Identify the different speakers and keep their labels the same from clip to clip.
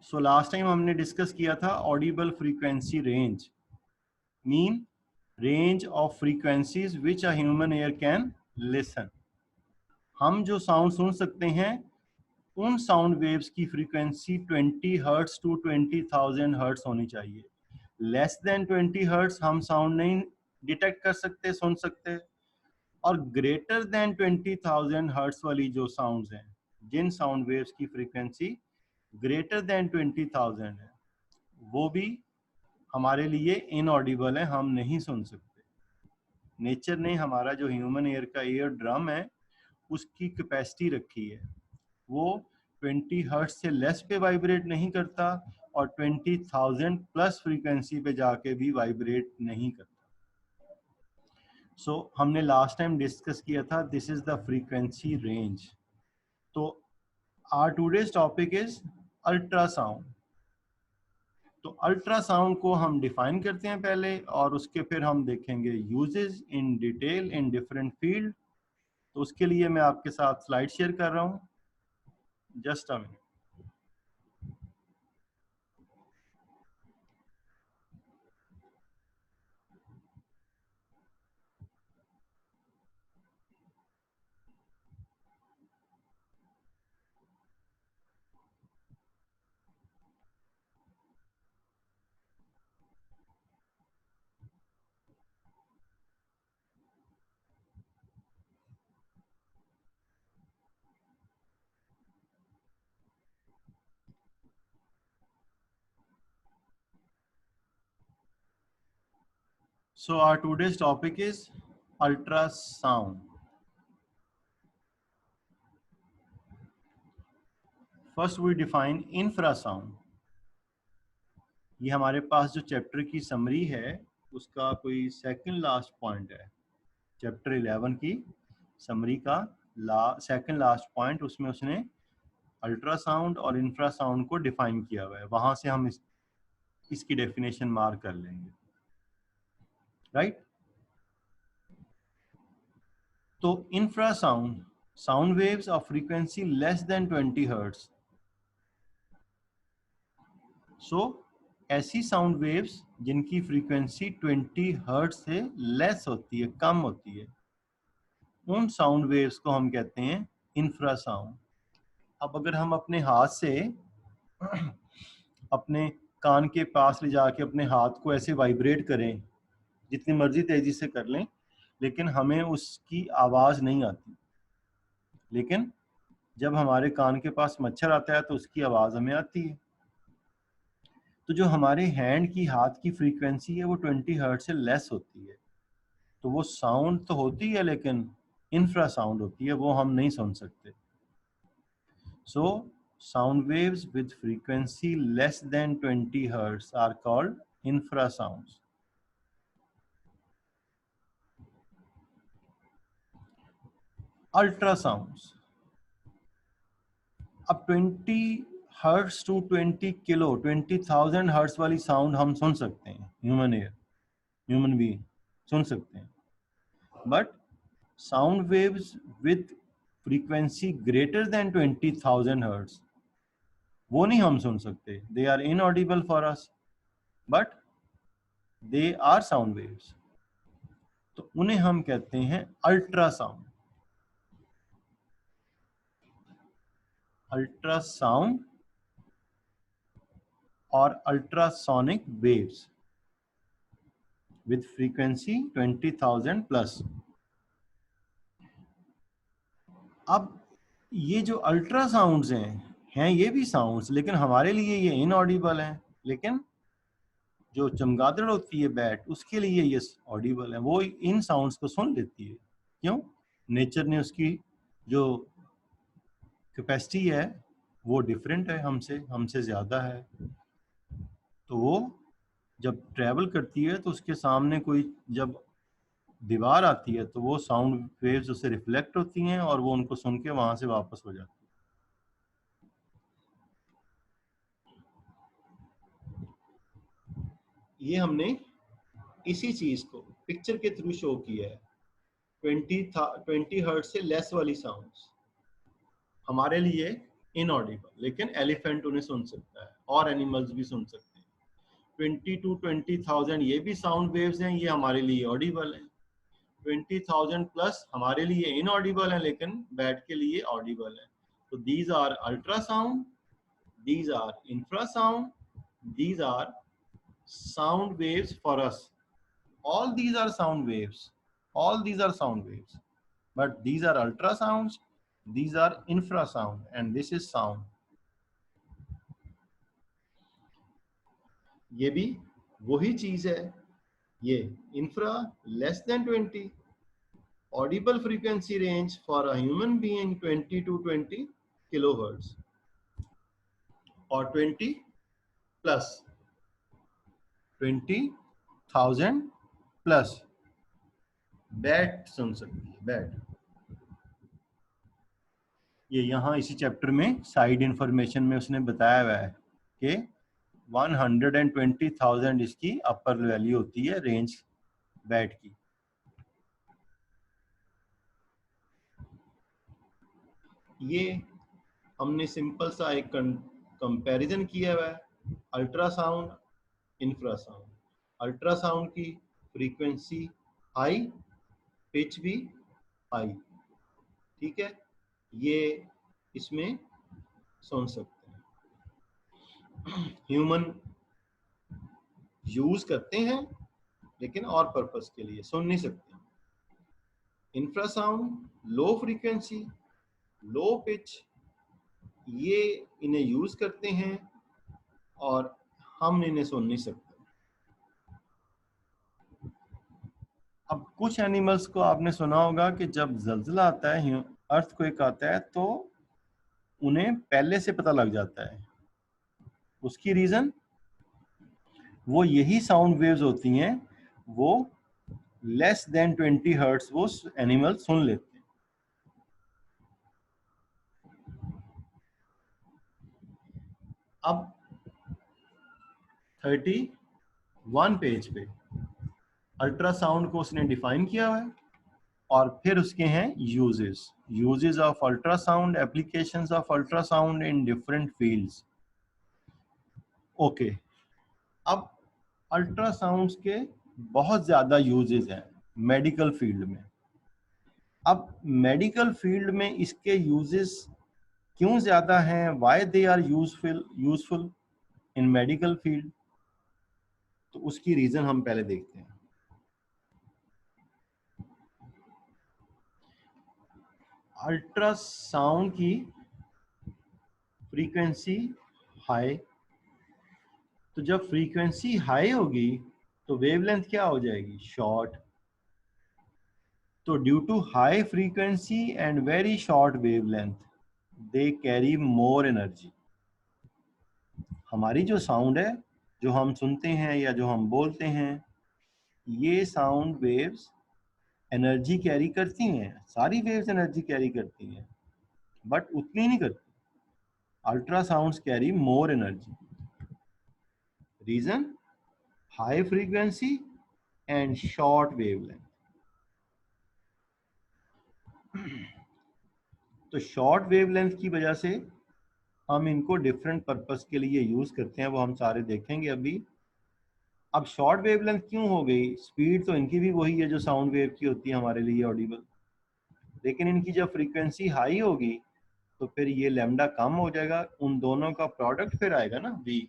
Speaker 1: So last time हमने discuss किया था Audible frequency range, mean range of frequencies which a human ear can listen. हम जो sound सुन सकते हैं उन साउंड वेव्स की फ्रीक्वेंसी 20 हर्ट्स टू 20,000 हर्ट्स होनी चाहिए। लेस देन 20 हर्ट्स हम साउंड नहीं डिटेक्ट कर सकते, सुन सकते। और ग्रेटर देन 20,000 हर्ट्स वाली जो साउंड्स हैं, जिन साउंड वेव्स की फ्रीक्वेंसी ग्रेटर देन 20,000 है, वो भी हमारे लिए इनऑडिबल है, हम नहीं सुन सकते। नेचर ने हमारा जो ह्यूमन ईयर का ईयर ड्रम है उसकी कैपेसिटी रखी है, वो 20 हर्ट्ज से लेस पे वाइब्रेट नहीं करता और 20,000 प्लस फ्रीक्वेंसी पे जाके भी वाइब्रेट नहीं करता। सो हमने लास्ट टाइम डिस्कस किया था this is the frequency range. तो our today's topic is ultrasound. तो अल्ट्रासाउंड को हम डिफाइन करते हैं पहले, और उसके फिर हम देखेंगे uses in detail in different field. तो उसके लिए मैं आपके साथ स्लाइड शेयर कर रहा हूँ, just a minute. So our today's topic is ultrasound. First we define infrasound. ये हमारे पास जो चैप्टर की समरी है उसका कोई सेकंड लास्ट पॉइंट है। चैप्टर 11 की समरी का सेकंड लास्ट पॉइंट, उसमें उसने अल्ट्रासाउंड और इंफ्रासाउंड को डिफाइन किया हुआ है। वहां से हम इसकी डेफिनेशन मार्क कर लेंगे, राइट। तो infrasound, sound waves of frequency less than 20 hertz. So ऐसी साउंड वेव्स जिनकी फ्रीक्वेंसी 20 हर्ट्ज से लेस होती है, कम होती है, उन साउंड वेव्स को हम कहते हैं इंफ्रासाउंड। अब अगर हम अपने हाथ से अपने कान के पास ले जाके अपने हाथ को ऐसे वाइब्रेट करें, जितनी मर्जी तेजी से कर लें, लेकिन हमें उसकी आवाज़ नहीं आती। लेकिन जब हमारे कान के पास मच्छर आता है तो उसकी आवाज़ हमें आती है। तो जो हमारे हैंड की, हाथ की फ्रीक्वेंसी है वो 20 हर्ट्ज से लेस होती है, तो वो साउंड तो होती है लेकिन इंफ्रासाउंड होती है, वो हम नहीं सुन सकते। So sound waves with frequency less than 20 hertz are called infrasounds. Ultrasounds, अब 20 हर्ट्ज टू 20 किलो 20,000 हर्ट्ज वाली साउंड हम सुन सकते हैं, ह्यूमन बीइंग सुन सकते हैं। But sound waves with frequency greater than 20,000 hertz, वो नहीं हम सुन सकते। They are inaudible for us, but they are sound waves, तो उन्हें हम कहते हैं अल्ट्रासाउंड। अल्ट्रासाउंड और ultrasonic waves with frequency 20,000 plus. अब ये जो अल्ट्रासाउंड्स हैं ये भी साउंड्स, लेकिन हमारे लिए ये इनऑडिबल हैं। लेकिन जो चमगादड़ होती है, बैट, उसके लिए ये ऑडिबल है, वो इन साउंड्स को सुन लेती है। क्यों? नेचर ने उसकी जो कैपेसिटी है वो डिफरेंट है, हमसे ज़्यादा है। तो वो जब ट्रैवल करती है तो उसके सामने कोई जब दीवार आती है तो वो साउंड वेव्स उससे रिफ्लेक्ट होती हैं और वो उनको सुन के वहाँ से वापस हो जाती है। ये हमने इसी चीज़ को पिक्चर के थ्रू शो किया है। 20 हर्ट्ज से लेस वाली साउंड्स हमारे लिए इनऑडिबल, लेकिन एलिफेंट उन्हें सुन सकता है और एनिमल्स भी सुन सकते हैं। 20 to 20,000 ये भी साउंड वेव्स हैं, ये हमारे लिए ऑडिबल है। 20,000 प्लस हमारे लिए इनऑडिबल है, लेकिन बैट के लिए ऑडिबल है। तो these are ultrasound, these are infrasound, these are sound waves for us. All these are sound waves, all these are sound waves, but these are ultrasounds, these are infrasound, and this is sound. ये भी वही चीज है, ये infra less than 20, audible frequency range for a human being 20 to 20 kilohertz or 20 plus 20,000 plus bat सुन सकती है, bat. ये यहाँ इसी चैप्टर में साइड इंफॉर्मेशन में उसने बताया हुआ है कि 120,000 इसकी अपर वैल्यू होती है रेंज बैट की। ये हमने सिंपल सा एक कंपैरिजन किया हुआ है, अल्ट्रासाउंड इंफ्रासाउंड। अल्ट्रासाउंड की फ्रीक्वेंसी हाई, पिच भी हाई, ठीक है, ये इसमें सुन सकते हैं। ह्यूमन यूज करते हैं लेकिन और पर्पस के लिए, सुन नहीं सकते। Infrasound low frequency, low pitch, ये इन्हें यूज करते हैं और हम इन्हें सुन नहीं सकते। अब कुछ एनिमल्स को आपने सुना होगा कि जब जल्जला आता है, अर्थक्वेक आता है, तो उन्हें पहले से पता लग जाता है। उसकी रीजन वो यही साउंड वेव्स होती हैं, वो लेस देन 20 हर्ट्ज वो एनिमल सुन लेते हैं। अब 31 पेज पे अल्ट्रासाउंड को उसने डिफाइन किया हुआ है और फिर उसके हैं uses of ultrasound, applications of ultrasound in different fields. Okay, अब अल्ट्रासाउंड्स के बहुत ज्यादा यूजेस हैं मेडिकल फील्ड में। अब मेडिकल फील्ड में इसके यूजेस क्यों ज्यादा हैं, why they are useful in medical field, तो उसकी रीजन हम पहले देखते हैं। अल्ट्रासाउंड की फ्रीक्वेंसी हाई, तो जब फ्रीक्वेंसी हाई होगी तो वेवलेंथ क्या हो जाएगी, शॉर्ट। तो due to high frequency and very short wavelength they carry more energy. हमारी जो साउंड है, जो हम सुनते हैं या जो हम बोलते हैं, ये साउंड वेव्स एनर्जी कैरी करती हैं, सारी वेव्स एनर्जी कैरी करती हैं, बट उतनी नहीं करती। Ultrasounds carry more energy. Reason high frequency and short wavelength. तो शॉर्ट वेवलेंथ की वजह से हम इनको डिफरेंट पर्पस के लिए यूज करते हैं, वो हम सारे देखेंगे अभी। अब शॉर्ट वेवलेंथ क्यों हो गई, स्पीड तो इनकी भी वही है जो साउंड वेव की होती है हमारे लिए ऑडिबल, लेकिन इनकी जब फ्रीक्वेंसी हाई होगी तो फिर ये लैम्डा कम हो जाएगा, उन दोनों का प्रोडक्ट फिर आएगा ना वी।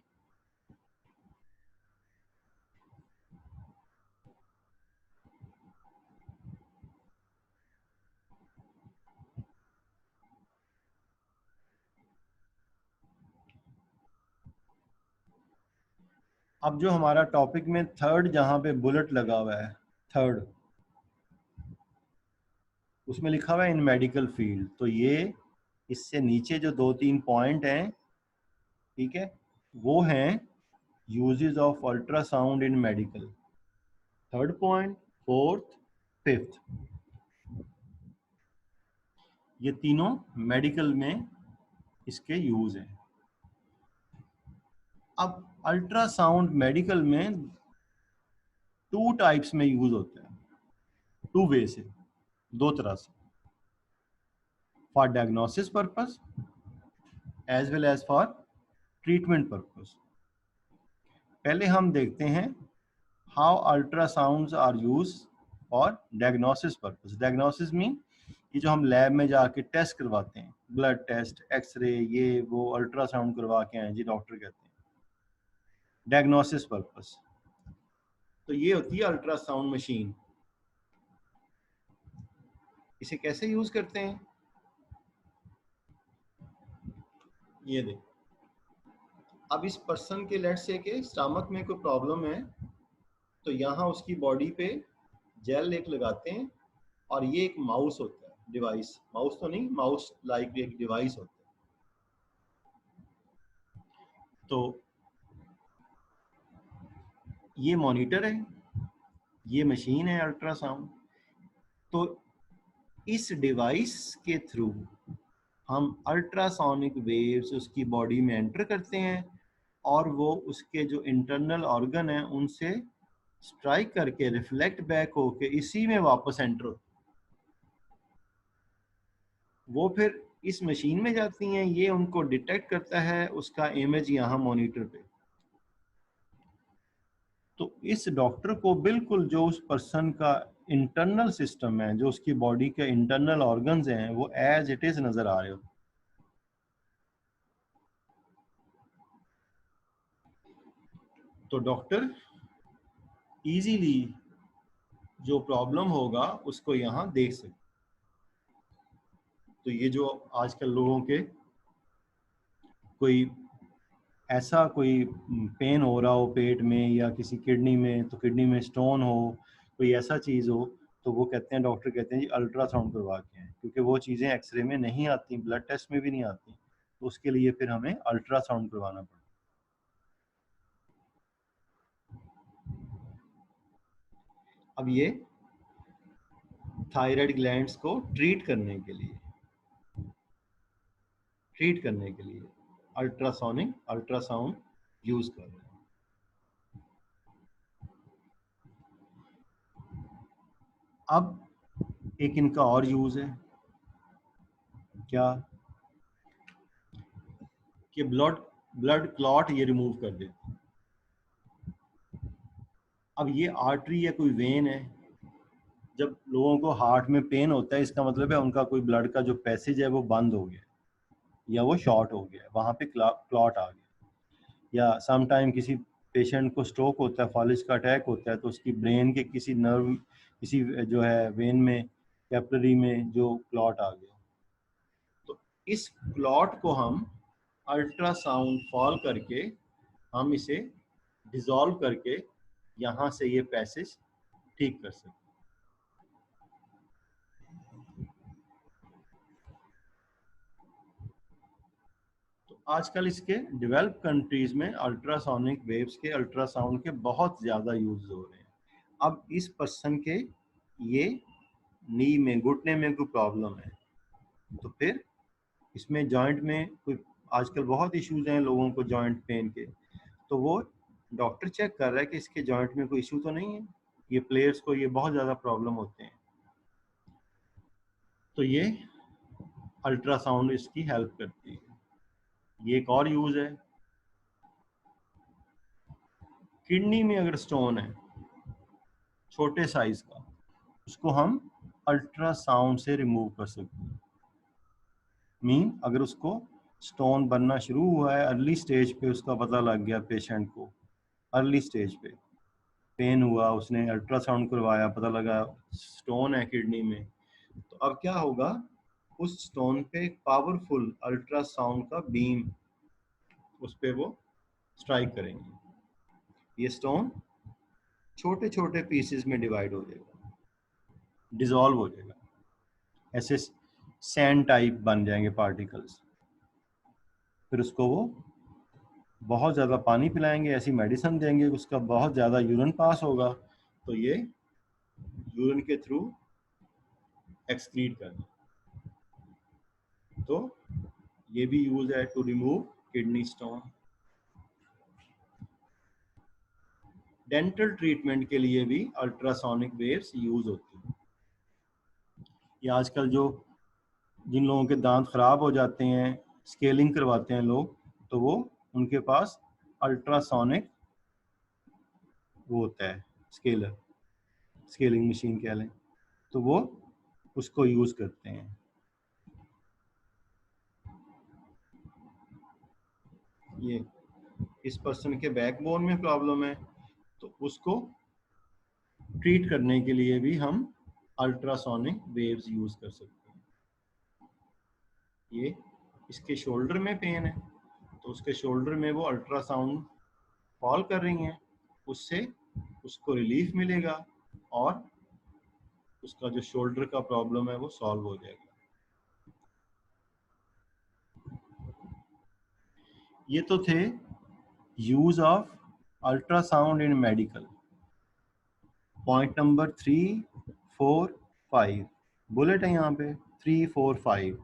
Speaker 1: अब जो हमारा टॉपिक में थर्ड जहां पे बुलेट लगा हुआ है, थर्ड, उसमें लिखा हुआ है इन मेडिकल फील्ड। तो ये इससे नीचे जो 2-3 पॉइंट हैं, ठीक है, वो हैं uses of ultrasound in medical. Third point, fourth, fifth, ये तीनों मेडिकल में इसके यूज हैं। अब अल्ट्रासाउंड मेडिकल में 2 टाइप्स में यूज होता है, 2 वे से, 2 तरह से। For diagnosis purpose as well as for treatment purpose. पहले हम देखते हैं how ultrasounds are use for diagnosis purpose. Diagnosis mean ये जो हम लैब में जाके टेस्ट करवाते हैं, ब्लड टेस्ट, एक्सरे, ये वो, अल्ट्रासाउंड करवा के आए जी डॉक्टर कहते हैं, डायग्नोसिस पर्पस। तो ये होती है अल्ट्रासाउंड मशीन। इसे कैसे यूज करते हैं, ये देख। अब इस पर्सन के लेट्स से के स्टमक में कोई प्रॉब्लम है, तो यहाँ उसकी बॉडी पे जेल एक लगाते हैं, और ये एक माउस होता है, डिवाइस, माउस तो नहीं, माउस लाइक एक डिवाइस होता है। तो ये मॉनिटर है, ये मशीन है अल्ट्रासाउंड। तो इस डिवाइस के थ्रू हम अल्ट्रासोनिक वेव्स उसकी बॉडी में एंटर करते हैं, और वो उसके जो इंटरनल ऑर्गन है उनसे स्ट्राइक करके रिफ्लेक्ट बैक होके इसी में वापस एंटर होती, वो फिर इस मशीन में जाती हैं, ये उनको डिटेक्ट करता है, उसका इमेज यहाँ मॉनिटर पे। तो इस डॉक्टर को बिल्कुल जो उस पर्सन का इंटरनल सिस्टम है, जो उसकी बॉडी के इंटरनल ऑर्गन्स हैं, वो एज इट इज नजर आ रहे हो। तो डॉक्टर इजीली जो प्रॉब्लम होगा उसको यहाँ देख सकते। तो ये जो आजकल लोगों के कोई ऐसा कोई पेन हो रहा हो पेट में या किसी किडनी में, तो किडनी में स्टोन हो, कोई ऐसा चीज़ हो, तो वो कहते हैं, डॉक्टर कहते हैं जी अल्ट्रासाउंड करवा के हैं, क्योंकि वो चीज़ें एक्सरे में नहीं आती, ब्लड टेस्ट में भी नहीं आती, तो उसके लिए फिर हमें अल्ट्रासाउंड करवाना पड़ता है। अब ये थायराइड ग्लैंड्स को ट्रीट करने के लिए अल्ट्रासाउंड यूज कर रहे हैं। अब एक इनका और यूज है क्या, कि ब्लड क्लॉट ये रिमूव कर देते हैं। अब ये आर्टरी या कोई वेन है, जब लोगों को हार्ट में पेन होता है, इसका मतलब है उनका कोई ब्लड का जो पैसेज है वो बंद हो गया, या वो शॉर्ट हो गया, वहाँ पे क्लॉट आ गया। या सम टाइम किसी पेशेंट को स्ट्रोक होता है, फॉलिज का अटैक होता है, तो उसकी ब्रेन के किसी नर्व, किसी जो है वेन में, कैपिलरी में जो क्लॉट आ गया, तो इस क्लॉट को हम अल्ट्रासाउंड फॉल करके हम इसे डिसॉल्व करके यहाँ से ये पैसेज ठीक कर सकते। आजकल इसके डेवलप कंट्रीज में अल्ट्रासोनिक वेव्स के, अल्ट्रासाउंड के बहुत ज़्यादा यूज हो रहे हैं। अब इस पर्सन के ये नी में, घुटने में कोई प्रॉब्लम है, तो फिर इसमें जॉइंट में कोई, आजकल बहुत इश्यूज हैं लोगों को जॉइंट पेन के, तो वो डॉक्टर चेक कर रहा है कि इसके जॉइंट में कोई इशू तो नहीं है। ये प्लेयर्स को ये बहुत ज़्यादा प्रॉब्लम होते हैं, तो ये अल्ट्रासाउंड इसकी हेल्प करती है। ये एक और यूज है, किडनी में अगर स्टोन है छोटे साइज का, उसको हम अल्ट्रासाउंड से रिमूव कर सकते हैं। मीन अगर उसको स्टोन बनना शुरू हुआ है, अर्ली स्टेज पे उसका पता लग गया पेशेंट को, अर्ली स्टेज पे पेन हुआ, उसने अल्ट्रासाउंड करवाया, पता लगा स्टोन है किडनी में, तो अब क्या होगा, उस स्टोन पे एक पावरफुल अल्ट्रासाउंड का बीम उस पे वो स्ट्राइक करेंगे, ये स्टोन छोटे छोटे पीसेस में डिवाइड हो जाएगा, डिसॉल्व हो जाएगा, ऐसे सैंड टाइप बन जाएंगे पार्टिकल्स। फिर उसको वो बहुत ज़्यादा पानी पिलाएंगे, ऐसी मेडिसिन देंगे, उसका बहुत ज़्यादा यूरिन पास होगा, तो ये यूरिन के थ्रू एक्सक्रीट करना, तो ये भी यूज है to remove kidney stone. Dental treatment के लिए भी अल्ट्रासोनिक वेव्स यूज होती हैं। ये आजकल जो जिन लोगों के दांत खराब हो जाते हैं, स्केलिंग करवाते हैं लोग, तो वो उनके पास अल्ट्रासोनिक वो होता है, स्केलिंग मशीन कह लें, तो वो उसको यूज करते हैं। ये इस पर्सन के बैकबोन में प्रॉब्लम है, तो उसको ट्रीट करने के लिए भी हम अल्ट्रासोनिक वेव्स यूज कर सकते हैं। ये इसके शोल्डर में पेन है, तो उसके शोल्डर में वो अल्ट्रासाउंड कॉल कर रही हैं, उससे उसको रिलीफ मिलेगा और उसका जो शोल्डर का प्रॉब्लम है वो सॉल्व हो जाएगा। ये तो थे use of ultrasound in medical. Point number 3, 4, 5 bullet है यहाँ पे, 3, 4, 5।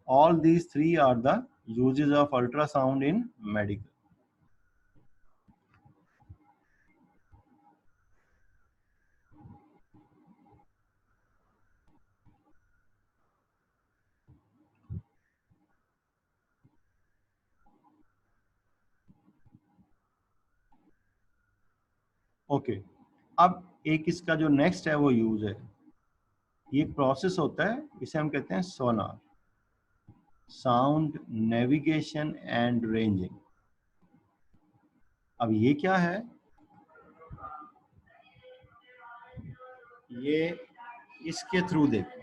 Speaker 1: All these 3 are the uses of ultrasound in medical. Okay, अब एक इसका जो नेक्स्ट है वो यूज है, ये प्रोसेस होता है, इसे हम कहते हैं सोनार, साउंड नेविगेशन एंड रेंजिंग। अब ये क्या है, ये इसके थ्रू देखो,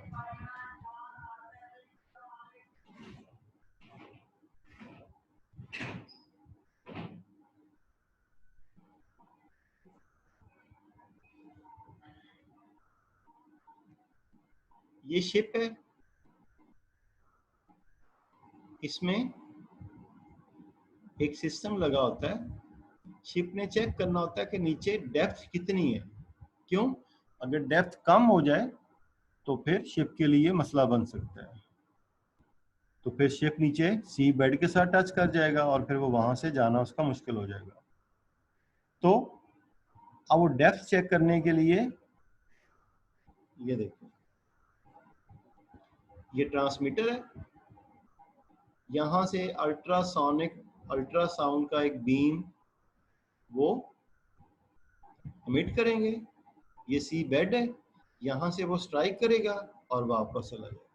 Speaker 1: ये शिप है, इसमें एक सिस्टम लगा होता है, शिप ने चेक करना होता है कि नीचे डेप्थ कितनी है। क्यों? अगर डेप्थ कम हो जाए तो फिर शिप के लिए मसला बन सकता है, तो फिर शिप नीचे सी बेड के साथ टच कर जाएगा और फिर वो वहां से जाना उसका मुश्किल हो जाएगा। तो अब वो डेप्थ चेक करने के लिए ये देखो, ये ट्रांसमीटर है, यहां से अल्ट्रासाउंड का एक बीम वो एमिट करेंगे, ये सी बेड है, यहां से वो स्ट्राइक करेगा और वापस चला जाएगा।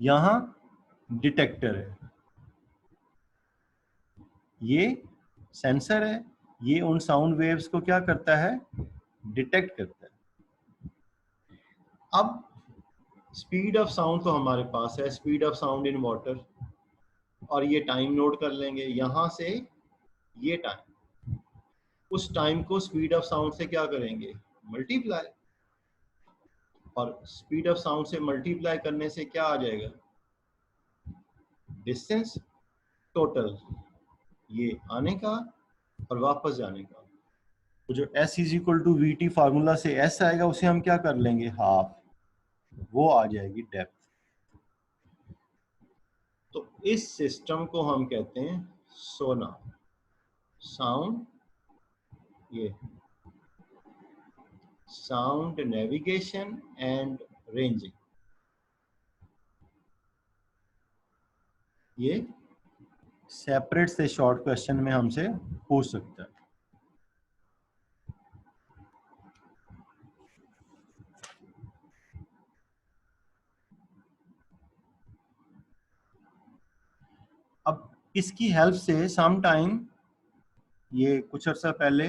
Speaker 1: यहां डिटेक्टर है, ये सेंसर है, ये उन साउंड वेव्स को क्या करता है, डिटेक्ट करता है। अब स्पीड ऑफ साउंड तो हमारे पास है, speed of sound in water, और ये टाइम नोट कर लेंगे, यहां से ये टाइम, उस टाइम को स्पीड ऑफ साउंड से क्या करेंगे, मल्टीप्लाई, और स्पीड ऑफ साउंड से मल्टीप्लाई करने से क्या आ जाएगा, डिस्टेंस टोटल, ये आने का और वापस जाने का। तो जो S is equal to v t formula से S आएगा, उसे हम क्या कर लेंगे, हाफ, वो आ जाएगी डेप्थ। तो इस सिस्टम को हम कहते हैं सोनार, साउंड, ये साउंड नेविगेशन एंड रेंजिंग। ये सेपरेट से शॉर्ट क्वेश्चन में हमसे पूछ सकता है। अब इसकी हेल्प से सम टाइम, ये कुछ अर्सा पहले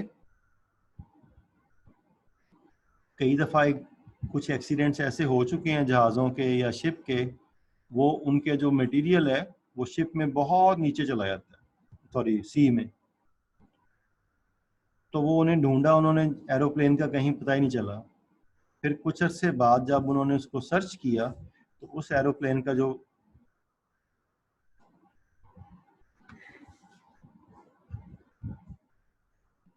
Speaker 1: कई दफ़ा कुछ एक्सीडेंट्स ऐसे हो चुके हैं जहाज़ों के या शिप के, वो उनके जो मटेरियल है वो शिप में बहुत नीचे चला जाता है, सॉरी सी में, तो वो उन्हें ढूंढा उन्होंने एरोप्लेन का, कहीं पता ही नहीं चला। फिर कुछ अर्से बाद जब उन्होंने उसको सर्च किया तो उस एरोप्लेन का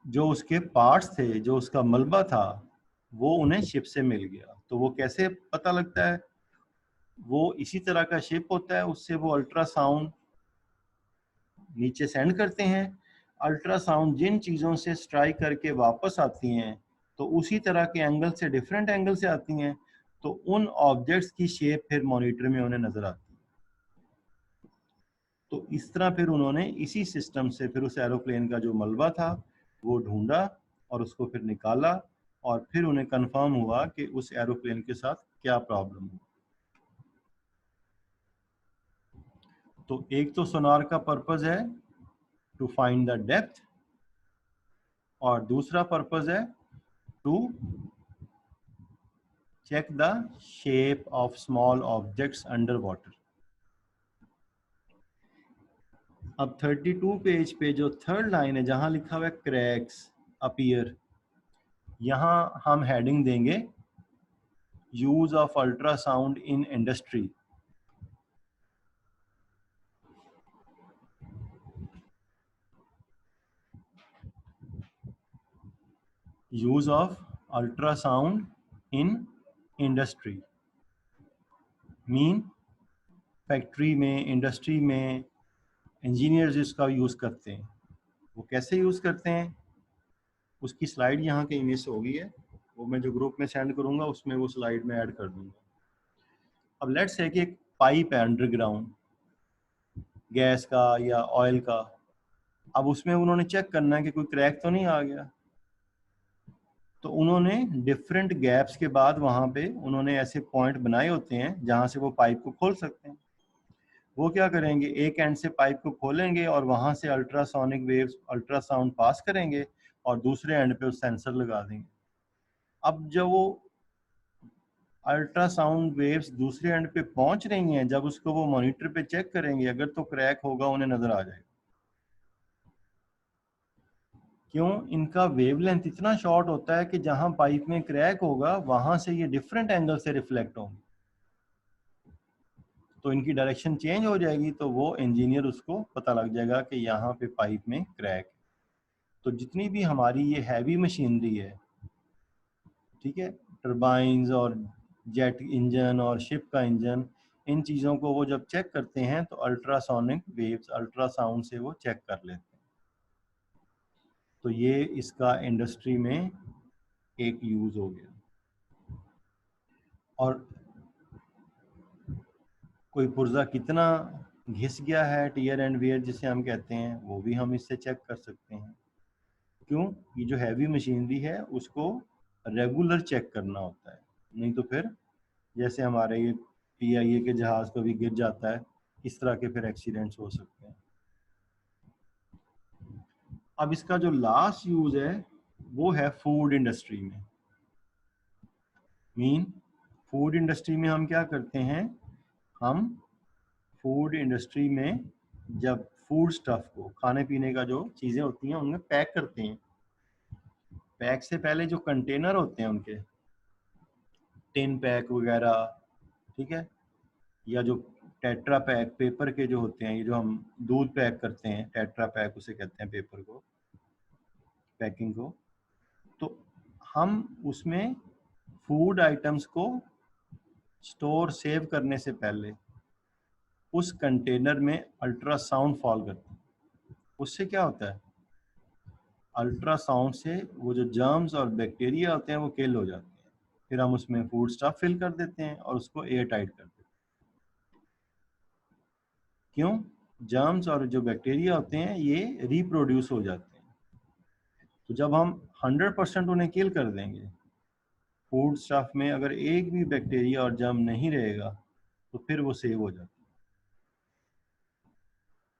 Speaker 1: जो उसके पार्ट्स थे, जो उसका मलबा था, वो उन्हें शिप से मिल गया। तो वो कैसे पता लगता है, वो इसी तरह का शिप होता है, उससे वो अल्ट्रासाउंड नीचे सेंड करते हैं, अल्ट्रासाउंड जिन चीज़ों से स्ट्राइक करके वापस आती हैं तो उसी तरह के एंगल से, डिफरेंट एंगल से आती हैं, तो उन ऑब्जेक्ट्स की शेप फिर मॉनिटर में उन्हें नजर आती है। तो इस तरह फिर उन्होंने इसी सिस्टम से फिर उस एरोप्लेन का जो मलबा था वो ढूंढा और उसको फिर निकाला, और फिर उन्हें कंफर्म हुआ कि उस एरोप्लेन के साथ क्या प्रॉब्लम है। तो एक तो सोनार का पर्पस है टू फाइंड द डेप्थ, और दूसरा पर्पस है to check the shape of small objects under water. अब 32 पेज पे जो थर्ड लाइन है जहां लिखा हुआ है क्रैक्स अपीयर, यहां हम हेडिंग देंगे use of ultrasound in industry. Use of ultrasound in industry mean factory में, इंडस्ट्री में इंजीनियर्स इसका यूज़ करते हैं। वो कैसे यूज़ करते हैं उसकी स्लाइड यहाँ के इमेज से होगी है, वो मैं जो ग्रुप में सेंड करूँगा उसमें वो स्लाइड में ऐड कर दूँगा। अब लेट्स से कि एक पाइप है अंडरग्राउंड गैस का या ऑयल का। अब उसमें उन्होंने चेक करना है कि कोई क्रैक तो नहीं आ गया। तो उन्होंने डिफरेंट गैप्स के बाद वहाँ पे उन्होंने ऐसे पॉइंट बनाए होते हैं जहाँ से वो पाइप को खोल सकते हैं। वो क्या करेंगे, एक एंड से पाइप को खोलेंगे और वहाँ से अल्ट्रासोनिक वेव्स अल्ट्रासाउंड पास करेंगे और दूसरे एंड पे उस सेंसर लगा देंगे। अब जब वो अल्ट्रासाउंड वेव्स दूसरे एंड पे पहुंच रही हैं, जब उसको वो मॉनिटर पे चेक करेंगे, अगर तो क्रैक होगा उन्हें नजर आ जाएगा। क्यों? इनका वेवलेंथ इतना शॉर्ट होता है कि जहां पाइप में क्रैक होगा वहां से ये डिफरेंट एंगल से रिफ्लेक्ट होंगे, तो इनकी डायरेक्शन चेंज हो जाएगी, तो वो इंजीनियर उसको पता लग जाएगा कि यहाँ पे पाइप में क्रैक है। तो जितनी भी हमारी ये हैवी मशीनरी है, ठीक है, टरबाइंस और जेट इंजन और शिप का इंजन, इन चीज़ों को वो जब चेक करते हैं तो अल्ट्रासोनिक वेव्स अल्ट्रासाउंड से वो चेक कर लेते हैं। तो ये इसका इंडस्ट्री में एक यूज़ हो गया। और कोई पुर्जा कितना घिस गया है, टीयर एंड वियर जिसे हम कहते हैं, वो भी हम इससे चेक कर सकते हैं। क्यों? ये जो हैवी मशीनरी है उसको रेगुलर चेक करना होता है, नहीं तो फिर जैसे हमारे ये PIA के जहाज़ कभी गिर जाता है, इस तरह के फिर एक्सीडेंट्स हो सकते हैं। अब इसका जो लास्ट यूज़ है वो है फूड इंडस्ट्री में। फूड इंडस्ट्री में हम क्या करते हैं, हम फूड इंडस्ट्री में जब फूड स्टफ को, खाने पीने का जो चीज़ें होती हैं उनमें पैक करते हैं, पैक से पहले जो कंटेनर होते हैं उनके टिन पैक वगैरह, ठीक है, या जो टेट्रा पैक पेपर के जो होते हैं, ये जो हम दूध पैक करते हैं टेट्रा पैक उसे कहते हैं, पेपर को, पैकिंग को, तो हम उसमें फूड आइटम्स को स्टोर सेव करने से पहले उस कंटेनर में अल्ट्रासाउंड फॉल करते हैं। उससे क्या होता है, अल्ट्रासाउंड से वो जो जर्म्स और बैक्टीरिया होते हैं वो किल हो जाते हैं। फिर हम उसमें फूड स्टफ फिल कर देते हैं और उसको एयर टाइट कर देते हैं। क्यों? जर्म्स और जो बैक्टीरिया होते हैं ये रिप्रोड्यूस हो जाते हैं। तो जब हम 100% उन्हें किल कर देंगे, फूड स्टफ में अगर एक भी बैक्टीरिया और जर्म नहीं रहेगा तो फिर वो सेव हो जाता है।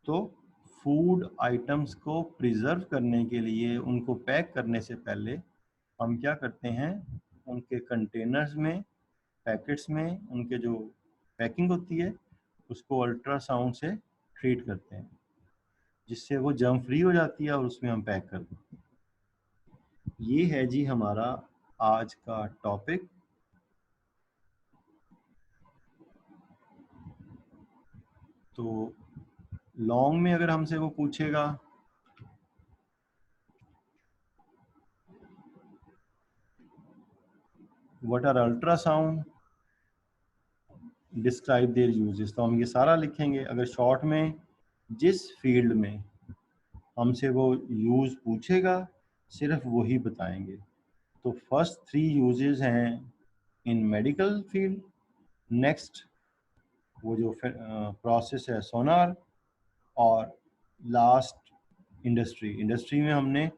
Speaker 1: तो फूड आइटम्स को प्रिजर्व करने के लिए, उनको पैक करने से पहले हम क्या करते हैं, उनके कंटेनर्स में, पैकेट्स में उनके जो पैकिंग होती है उसको अल्ट्रासाउंड से ट्रीट करते हैं, जिससे वो जर्म फ्री हो जाती है और उसमें हम पैक कर देते हैं। ये है जी हमारा आज का टॉपिक। तो लॉन्ग में अगर हमसे वो पूछेगा what are ultrasound, describe their uses, तो हम ये सारा लिखेंगे। अगर शॉर्ट में जिस फील्ड में हमसे वो यूज़ पूछेगा सिर्फ वही बताएंगे। तो फर्स्ट 3 यूजेस हैं इन मेडिकल फील्ड। नेक्स्ट वो जो प्रोसेस है सोनार। और लास्ट इंडस्ट्री में हमने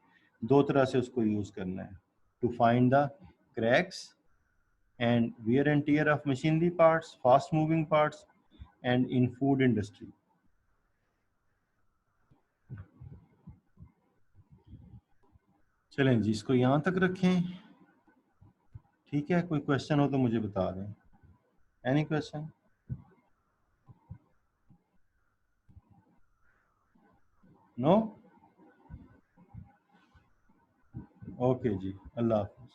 Speaker 1: दो तरह से उसको यूज करना है, to find the cracks and wear and tear of machinery parts, fast moving parts, and in food industry. चलें जी, इसको यहाँ तक रखें। ठीक है, कोई क्वेश्चन हो तो मुझे बता दें। Any question? नो? ओके जी, अल्लाह हाफिज़।